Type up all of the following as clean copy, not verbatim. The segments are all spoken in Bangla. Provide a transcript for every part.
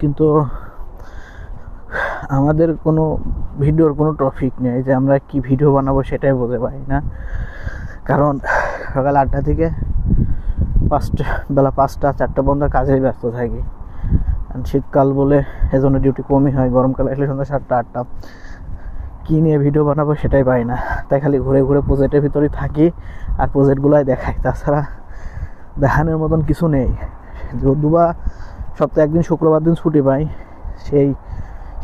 কিন্তু আমাদের কোনো ভিডিওর কোনো টপিক নেই, যে আমরা কি ভিডিও বানাবো সেটাই বলতে পারি না। কারণ সকাল 8টা থেকে বেলা 5টা 4টা পর্যন্ত কাজেই ব্যস্ত থাকি। শীতকাল বলে এজন্য ডিউটি কমই হয়, গরমকালে আসলে সন্ধ্যা 7টা 8টা। কী নিয়ে ভিডিও বানাবো সেটাই পাই না, তাই খালি ঘুরে ঘুরে প্রজেক্টের ভিতরেই থাকি আর প্রজেক্টগুলোই দেখাই। তাছাড়া দেখানোর মতন কিছু নেই। যদিবা সপ্তাহে একদিন শুক্রবার দিন ছুটি পাই, সেই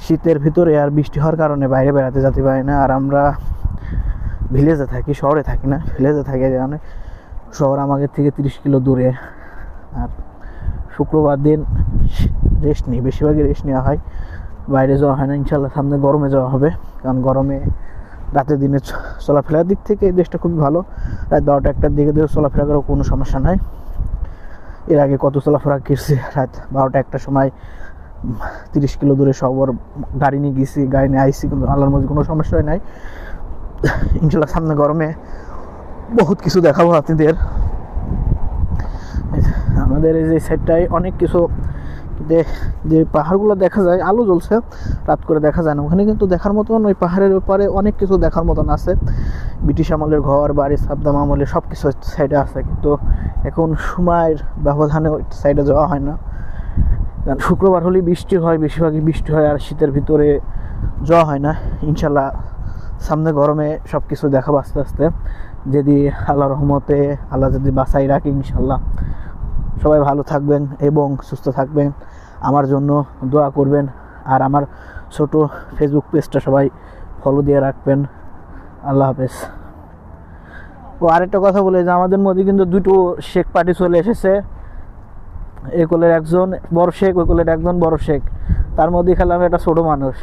শীতের ভিতরে আর বৃষ্টি হওয়ার কারণে বাইরে বেড়াতে যেতে পারি না। আর আমরা ভিলেজে থাকি, শহরে থাকি না, ভিলেজে থাকি। যেমন শহর আমাদের থেকে 30 কিলো দূরে। আর শুক্রবার দিন রেস্ট নিই, বেশিরভাগই রেস্ট নেওয়া হয়, বাইরে যাওয়া হয় না। ইনশাল্লাহ সামনে গরমে যাওয়া হবে, কারণ গরমে রাতের দিনে চলাফেরার দিক থেকে এই দেশটা খুবই ভালো। রাত 12টা 1টার দিকে দিয়ে চলাফেরা করার কোনো সমস্যা নাই। এর আগে কত চলাফেরা করছি, রাত 12টা 1টার সময় 30 কিলো দূরে শহর গাড়ি নিয়ে গেছি, গাড়ি নিয়ে আইসি, কিন্তু আল্লাহর মধ্যে কোনো সমস্যাই নাই। ইনশাল্লাহ সামনে গরমে বহুত কিছু দেখাবো আপনাদের। আমাদের এই যে সাইডটায় অনেক কিছু, যে পাহাড়গুলো দেখা যায়, আলো জ্বলছে, রাত করে দেখা যায় না। ওখানে কিন্তু দেখার মতন, ওই পাহাড়ের ব্যাপারে অনেক কিছু দেখার মতন আছে। ব্রিটিশ আমলের ঘর বাড়ি, সাদ্দাম আমলের সব কিছু সাইডে আছে, কিন্তু এখন সময়ের ব্যবধানে ওই সাইডে যাওয়া হয় না। কারণ শুক্রবার হলেই বৃষ্টি হয়, বেশিরভাগই বৃষ্টি হয়, আর শীতের ভিতরে যাওয়া হয় না। ইনশাল্লাহ সামনে গরমে সব কিছু দেখাবো আস্তে আস্তে, যদি আল্লাহর রহমতে আল্লাহ যদি বাঁচাই রাখি। ইনশাল্লাহ সবাই ভালো থাকবেন এবং সুস্থ থাকবেন, আমার জন্য দোয়া করবেন। আর আমার ছোট ফেসবুক পেজটা সবাই ফলো দিয়ে রাখবেন। আল্লাহ হাফেজ। ও আরেকটা কথা বলে, যে আমাদের মধ্যে কিন্তু দুটো শেখ পার্টি চলে এসেছে। এই কোলের একজন বড় শেখ, ওই কোলের একজন বড় শেখ, তার মধ্যে খেলাম একটা ছোট মানুষ।